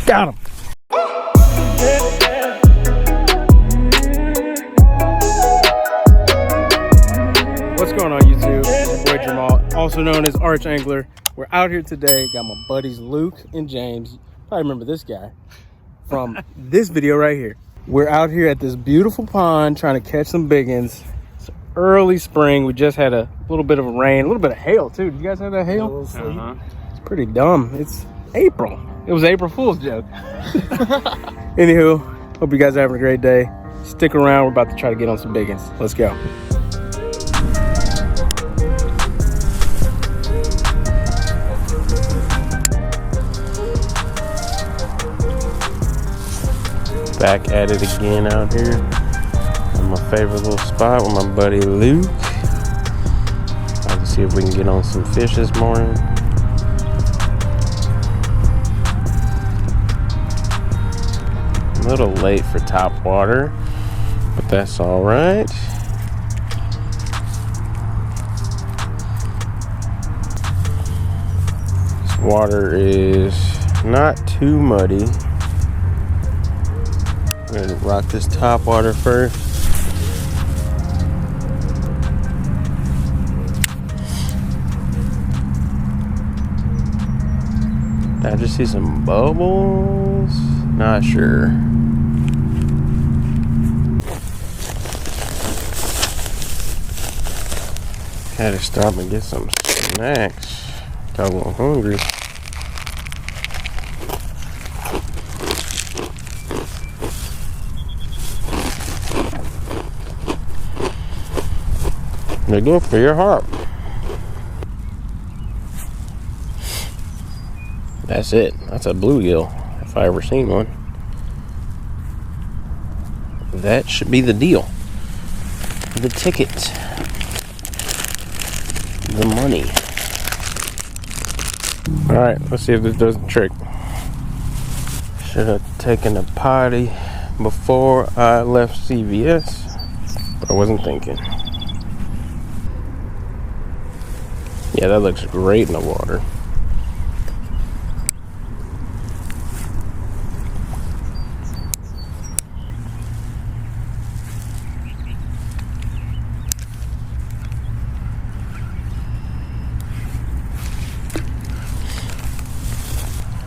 Got him. What's going on, YouTube? It's your boy Jamal, also known as Arch Angler. We're out here today. Got my buddies Luke and James. Probably remember this guy from this video right here. We're out here at this beautiful pond trying to catch some biggins. It's early spring. We just had a little bit of rain, a little bit of hail too. Did you guys have that hail? It's pretty dumb. It's April. It was April Fool's joke. Anywho, hope you guys are having a great day. Stick around. We're about to try to get on some biggins. Let's go. Back at it again out here on my favorite little spot with my buddy Luke. About to see if we can get on some fish this morning. A little late for top water, but that's all right. This water is not too muddy. I'm gonna rock this top water first. Did I just see some bubbles? Not sure. Had to stop and get some snacks. Got a little hungry. They're good for your heart. That's it. That's a bluegill, if I ever seen one. That should be the deal. The ticket. The money. Alright, let's see if this does the trick. Should have taken a potty before I left CVS, but I wasn't thinking. Yeah, that looks great in the water.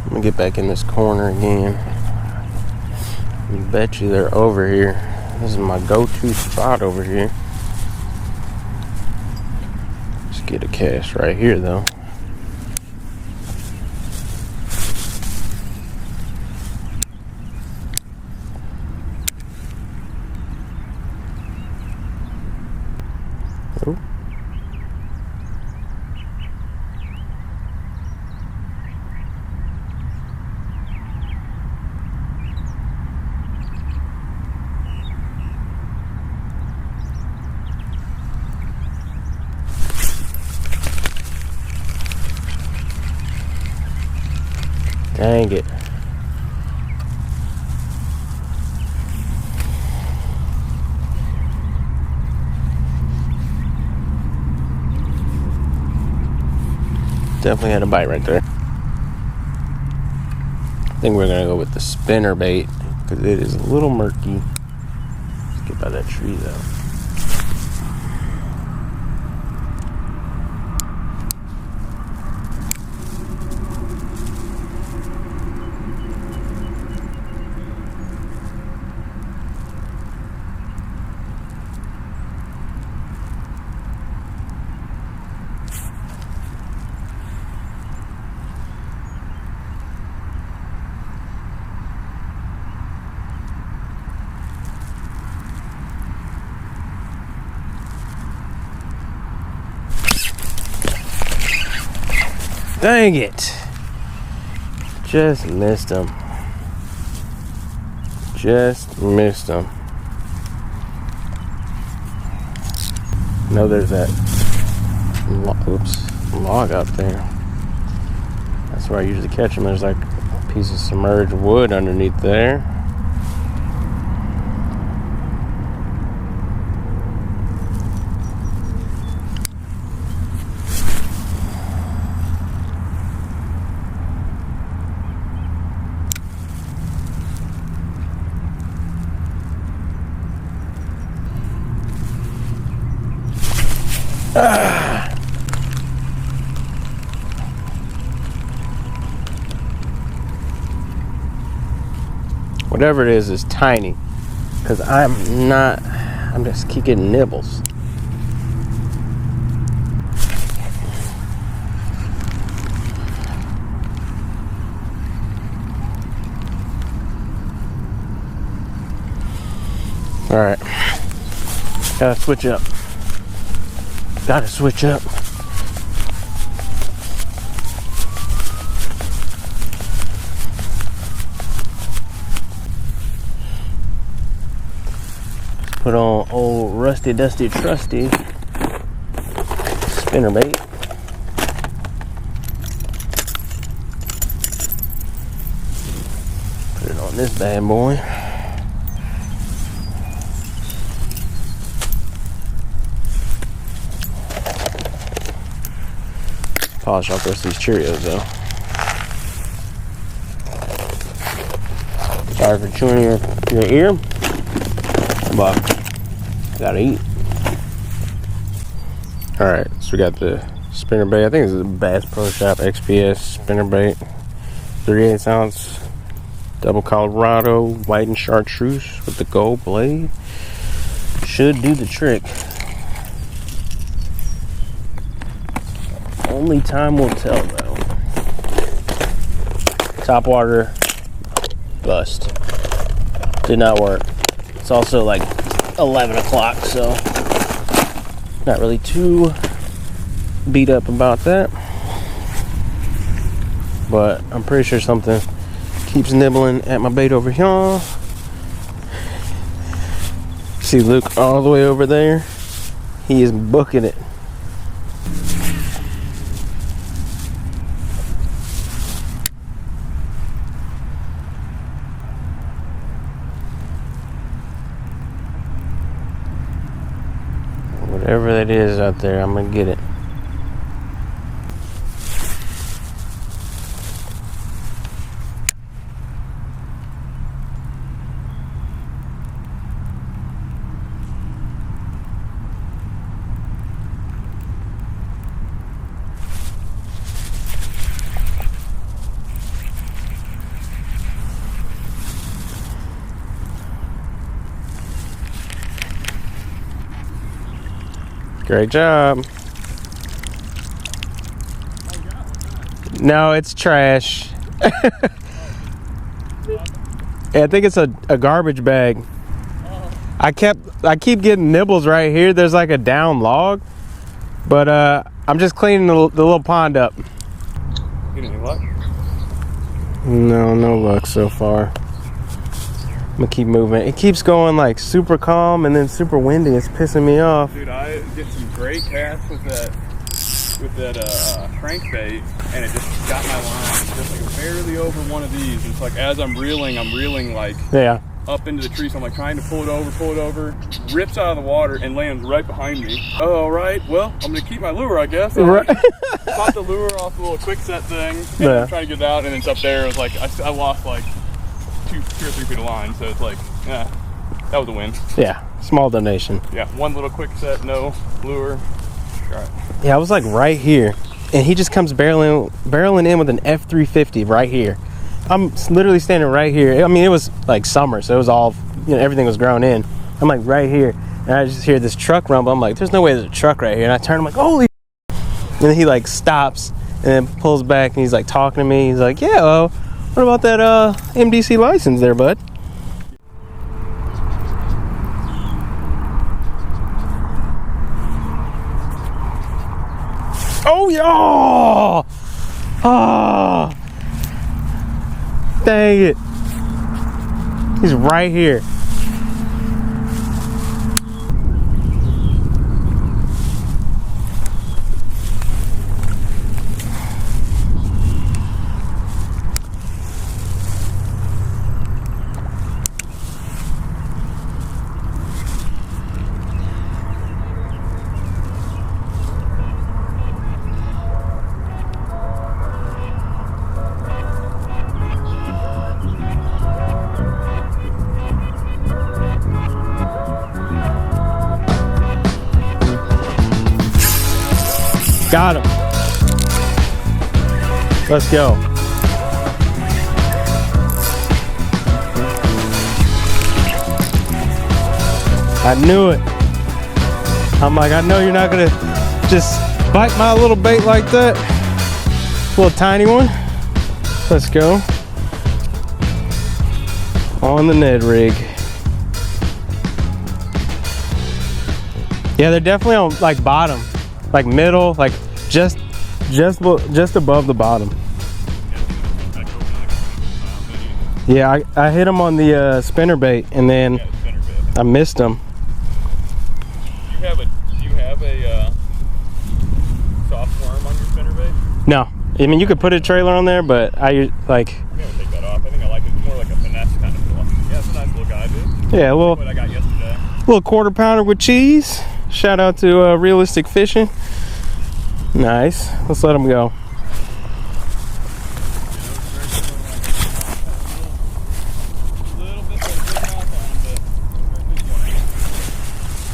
I'm gonna get back in this corner again. I bet you they're over here. This is my go-to spot over here. Get a cast right here though. Oh. Dang it. Definitely had a bite right there. I think we're gonna go with the spinner bait because it is a little murky. Let's get by that tree though. Dang it. Just missed him. Just missed him. No, there's that log up there. That's where I usually catch them. There's like a piece of submerged wood underneath there. whatever it is tiny. Because I'm just keep getting nibbles. All right, gotta switch up. Gotta switch up. Put on old rusty, dusty, trusty spinnerbait. Put it on this bad boy. Polish off the rest of these Cheerios though. Sorry for chewing your ear, but I gotta eat. Alright, so we got the spinnerbait. I think this is a Bass Pro Shop XPS spinnerbait. 3/8 ounce double Colorado white and chartreuse with the gold blade. Should do the trick. Only time will tell though. Top water, bust. Did not work. It's also like 11 o'clock, so not really too beat up about that. But I'm pretty sure something keeps nibbling at my bait over here. See Luke all the way over there? He is booking it. Whatever that is out there, I'm gonna get it. Great job. No, it's trash. Yeah, I think it's a garbage bag. I keep getting nibbles right here. There's like a down log, but I'm just cleaning the little pond up. Get any luck? No luck so far. I'm gonna keep moving. It keeps going like super calm and then super windy. It's pissing me off. Dude, I get some great casts with that crankbait, and it just got my line just like barely over one of these. And it's like as I'm reeling like up into the tree. So I'm like trying to pull it over, rips out of the water and lands right behind me. Oh, all right, well, I'm gonna keep my lure, I guess. Right. Caught the lure off the little quick set thing, and I'm trying to get it out, and it's up there. It was like I lost like 2 or 3 feet of line, so it's like, yeah, that was a win. Yeah, small donation. Yeah, one little quick set, no lure. All right. Yeah, I was like right here, and he just comes barreling in with an F350 right here. I'm literally standing right here. I mean, it was like summer, so it was all, everything was grown in. I'm like right here, and I just hear this truck rumble. I'm like, there's no way there's a truck right here. And I turn, I'm like, holy. And then he like stops and then pulls back, and he's like talking to me. He's like, yeah, well, what about that MDC license there, bud? Oh, yeah! Oh, dang it. He's right here. Got him. Let's go. I knew it. I'm like, I know you're not gonna just bite my little bait like that. Little tiny one. Let's go. On the Ned rig. Yeah, they're definitely on like bottom, like middle, like just above the bottom. Yeah, I hit them on the spinner bait, and then I missed them. Do you have a soft worm on your spinner bait? No, I mean you could put a trailer on there, but I like. I'm gonna take that off. I think I like it more like a finesse kind of feel. Yeah, it's a nice little guy, dude. Yeah, a little. What I got yesterday. Little quarter pounder with cheese. Shout out to Realistic Fishing. Nice. Let's let them go.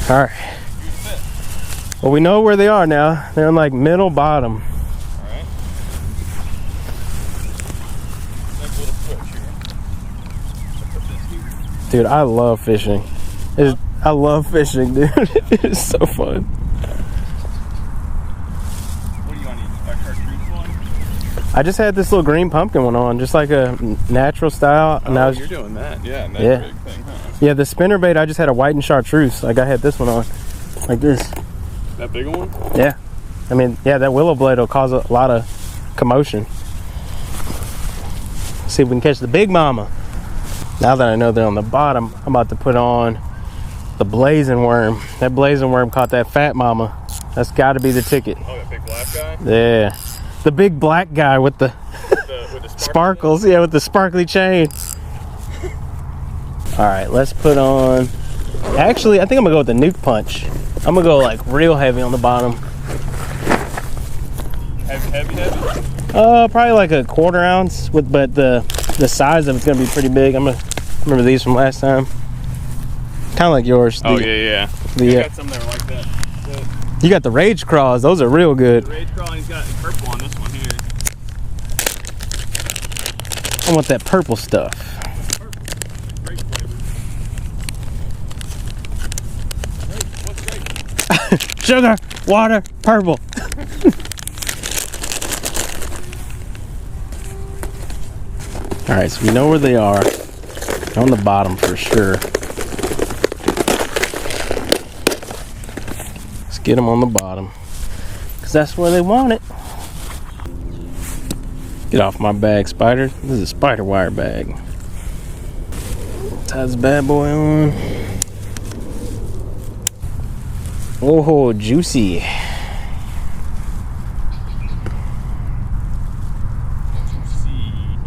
All right. Well, we know where they are now. They're in like middle bottom. All right. Nice little switch here. Dude, I love fishing. I love fishing, dude. It's so fun. What do you want to use? Our chartreuse one? I just had this little green pumpkin one on, just like a natural style. Oh, you're doing that. Yeah, that big thing, huh? Yeah, the spinner bait, I just had a white and chartreuse. Like I had this one on, like this. That bigger one? Yeah. I mean, yeah, that willow blade will cause a lot of commotion. See if we can catch the big mama. Now that I know they're on the bottom, I'm about to put on the blazing worm. That blazing worm caught that fat mama. That's got to be the ticket. Oh, that big black guy? Yeah. The big black guy with the, with the sparkles. Yeah, with the sparkly chain. All right, let's put on. Actually, I think I'm gonna go with the Nuke Punch. I'm gonna go like real heavy on the bottom. Heavy? Probably like a 1/4 ounce. But the size of it's gonna be pretty big. I'm gonna remember these from last time. Kind of like yours. Oh yeah. You got some that are like that. You got the Rage Craws. Those are real good. The Rage Craw, he's got purple on this one here. I want that purple stuff. Great flavor. What's great? Sugar, water, purple. All right, so we know where they are. On the bottom for sure. Let's get them on the bottom, because that's where they want it. Get off my bag, spider. This is a spider wire bag. Tie this bad boy on. Oh, juicy. He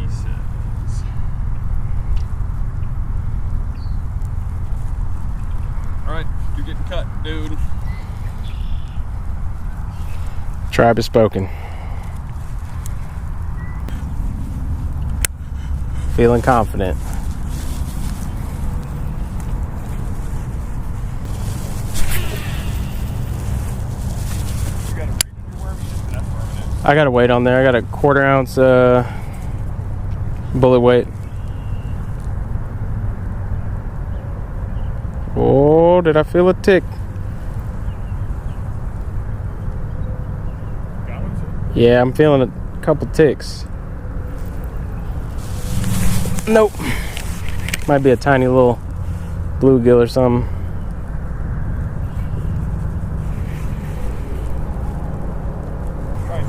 says. All right, you're getting cut, dude. Tribe has spoken. Feeling confident. I got a weight on there. I got a 1/4 ounce bullet weight. Oh, did I feel a tick? Yeah, I'm feeling a couple ticks. Nope. Might be a tiny little bluegill or something.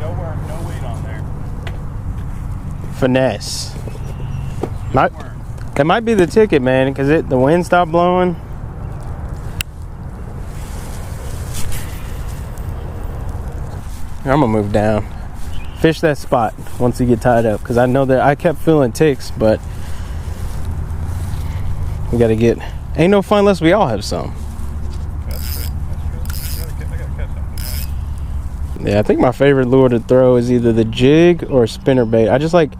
No weight on there. Finesse. That might be the ticket, man, because the wind stopped blowing. I'm gonna move down. Fish that spot once you get tied up, because I know that I kept feeling ticks, but we gotta get. Ain't no fun unless we all have some. Yeah, I think my favorite lure to throw is either the jig or spinner bait. I just like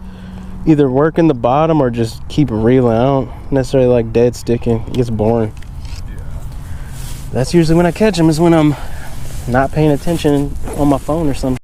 either working the bottom or just keep reeling. I don't necessarily like dead sticking. It gets boring. Yeah. That's usually when I catch them, is when I'm not paying attention on my phone or something.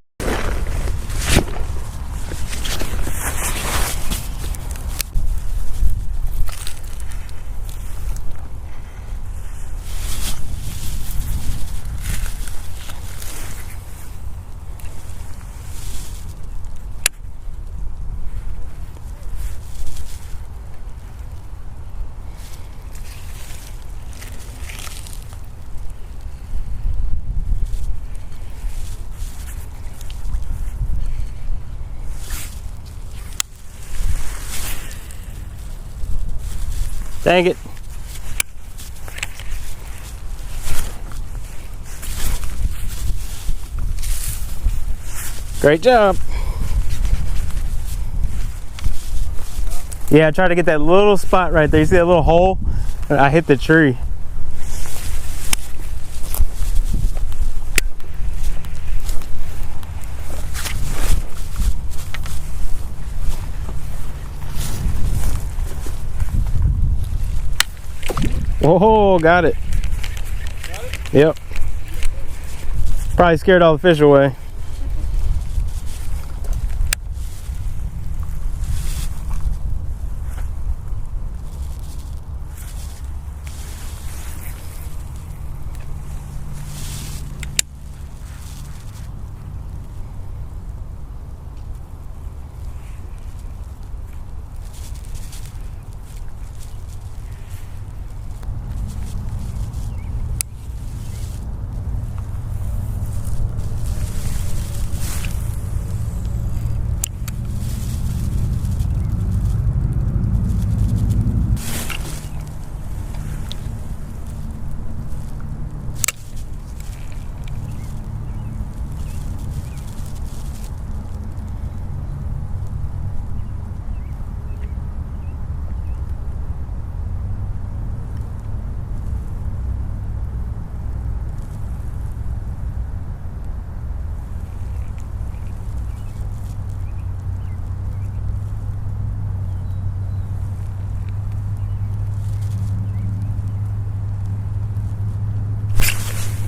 Dang it. Great job. Yeah, I tried to get that little spot right there. You see that little hole? And I hit the tree. Whoa, got it. Got it? Yep. Probably scared all the fish away.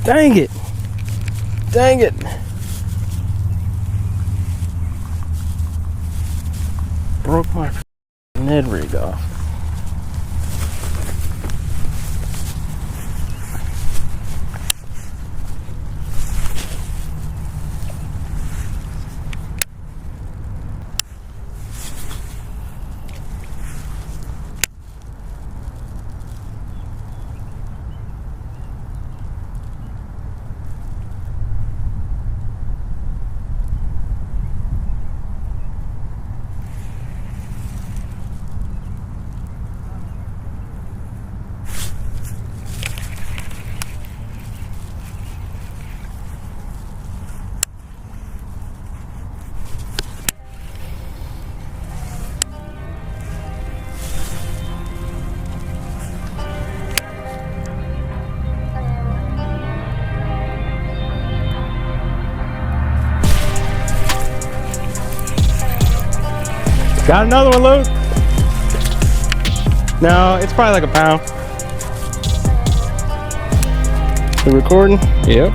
Dang it. Dang it. Broke my Ned rig off. Got another one, Luke? No, it's probably like a pound. You recording? Yep.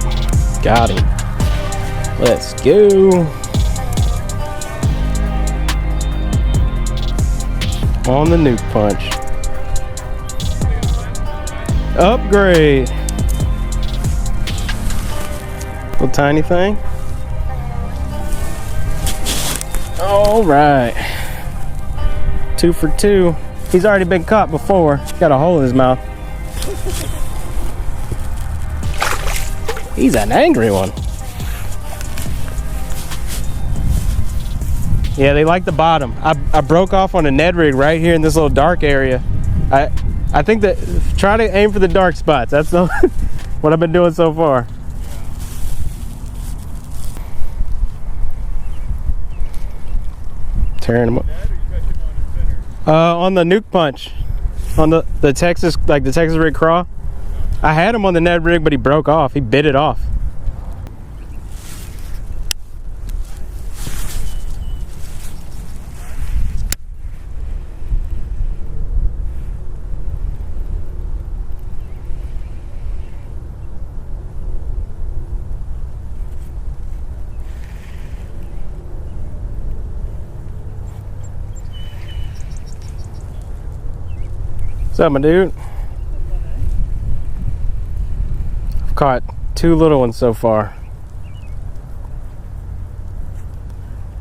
Got him. Let's go. On the Nuke Punch. Upgrade. Little tiny thing. All right. 2 for 2. He's already been caught before. Got a hole in his mouth. He's an angry one. Yeah, they like the bottom. I broke off on a Ned rig right here in this little dark area. I think that try to aim for the dark spots. That's the, what I've been doing so far. Tearing them up. On the Nuke Punch, on the Texas, like the Texas rig craw. I had him on the Ned rig, but he broke off. He bit it off. What's up, my dude? I've caught 2 little ones so far.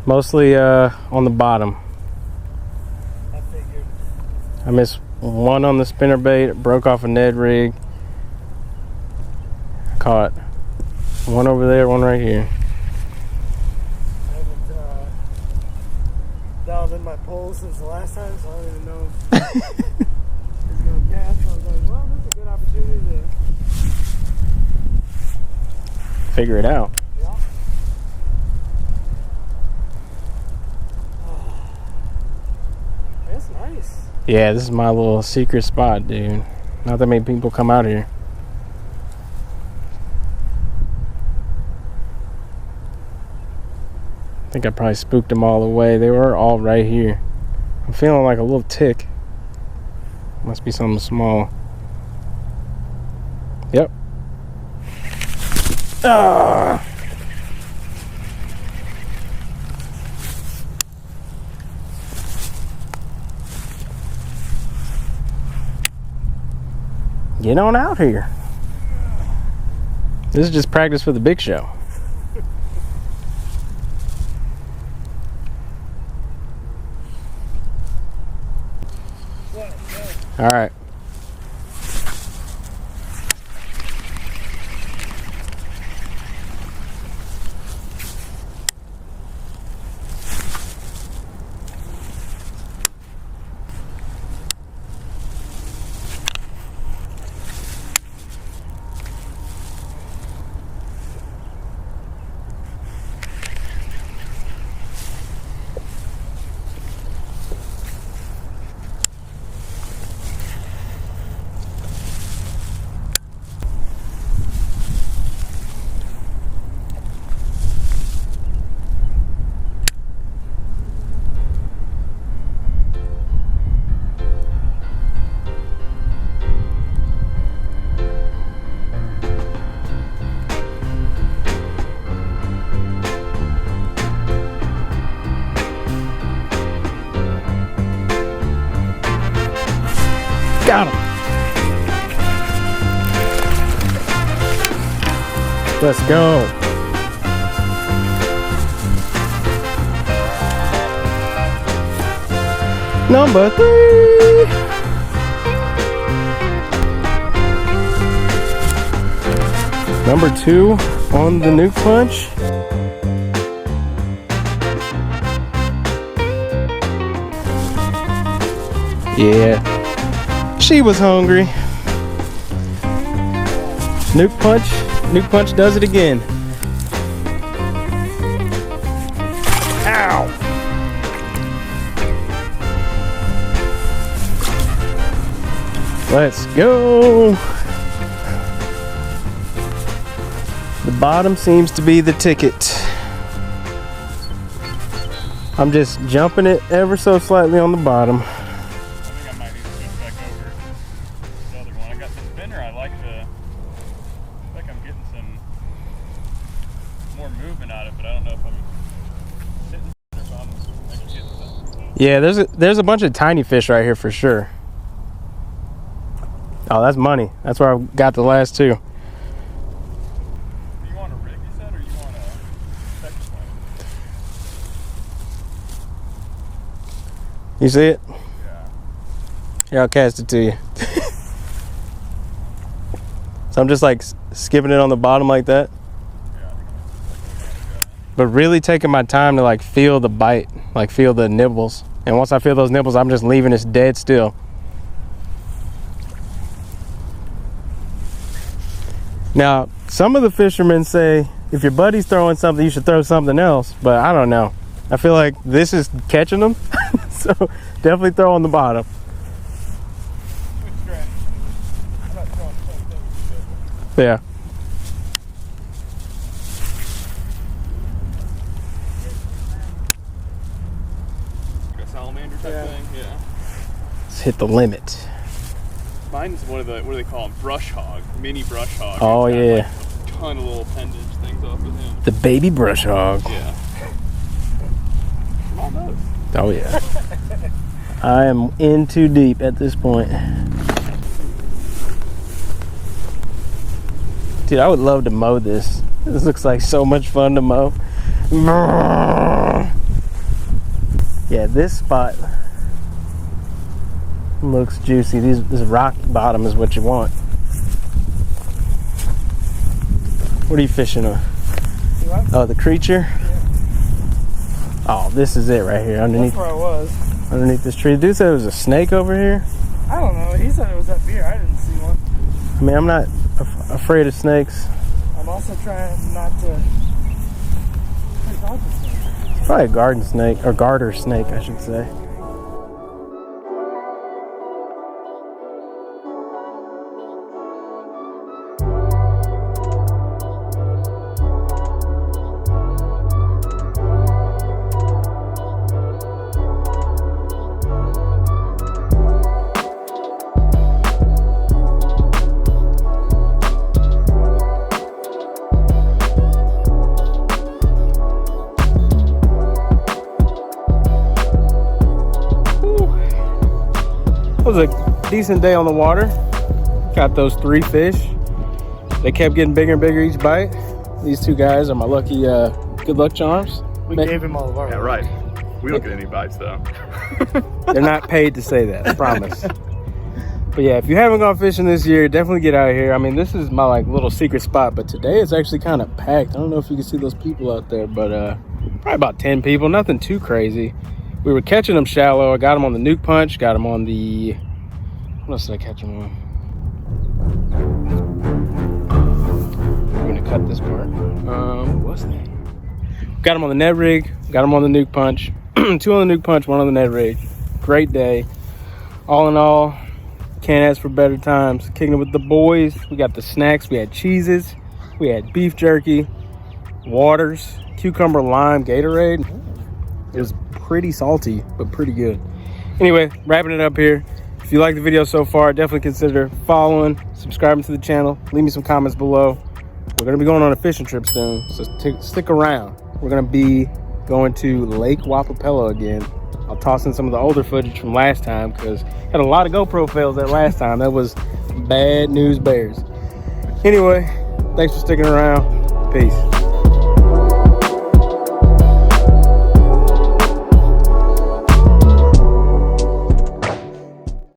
Mostly on the bottom. I figured. I missed one on the spinnerbait. It broke off a Ned rig. Caught one over there, one right here. I haven't dialed in my poles since the last time, so I don't even know if it's going Yeah, so I was like, well, this is a good opportunity to figure it out. yeah. That's nice. Yeah, this is my little secret spot, dude. Not that many people come out here. I think I probably spooked them all away. They were all right here. I'm feeling like a little tick. Must be something small. Yep. Ah! Get on out here. This is just practice for the big show. All right. Got him. Let's go. Number 3. Number 2 on the Nuke Punch. Yeah. She was hungry. Nuke Punch does it again. Ow! Let's go. The bottom seems to be the ticket. I'm just jumping it ever so slightly on the bottom. Yeah, there's a bunch of tiny fish right here for sure. Oh, that's money. That's where I got the last 2. Do you want a rig, you said, or you want a Texas line? You see it? Yeah. Here, I'll cast it to you. So I'm just like skipping it on the bottom like that. But really taking my time to like feel the bite, like feel the nibbles. And once I feel those nibbles, I'm just leaving it dead still. Now, some of the fishermen say if your buddy's throwing something, you should throw something else. But I don't know. I feel like this is catching them. So definitely throw on the bottom. Yeah. Salamander type thing, yeah. Let's hit the limit. Mine's one of the, what do they call them? Brush hog, mini brush hog. Oh, yeah. Like a ton of little appendage things off of him. The baby brush hog. Yeah. Almost. Oh, yeah. I am in too deep at this point. Dude, I would love to mow this. This looks like so much fun to mow. Yeah, this spot looks juicy. This rock bottom is what you want. What are you fishing on? Oh, the creature? Yeah. Oh, this is it right here underneath. That's where I was. Underneath this tree. Dude said there was a snake over here. I don't know. He said it was up here. I didn't see one. I mean, I'm not afraid of snakes. I'm also trying not to. It's probably a garden snake, or garter snake, I should say. It was a decent day on the water. Got those 3 fish. They kept getting bigger and bigger each bite. These 2 guys are my lucky good luck charms. We gave him all of our. Yeah, right. We don't get any bites though. They're not paid to say that, I promise. But yeah, if you haven't gone fishing this year, definitely get out here. I mean, this is my like little secret spot, but today it's actually kind of packed. I don't know if you can see those people out there, but probably about 10 people, nothing too crazy. We were catching them shallow. I got them on the Nuke Punch, got them on the, what else did I catch them on? I'm gonna cut this part. What's that? Got them on the net rig, got them on the Nuke Punch. 2 on the Nuke Punch, 1 on the net rig. Great day. All in all, can't ask for better times. Kicking it with the boys. We got the snacks. We had cheeses. We had beef jerky, waters, cucumber lime Gatorade. It was pretty salty, but pretty good. Anyway, wrapping it up here. If you like the video so far, definitely consider following, subscribing to the channel. Leave me some comments below. We're gonna be going on a fishing trip soon, so stick around. We're gonna be going to Lake Wapapello again. I'll toss in some of the older footage from last time because had a lot of GoPro fails that last time. That was bad news bears. Anyway, thanks for sticking around. Peace.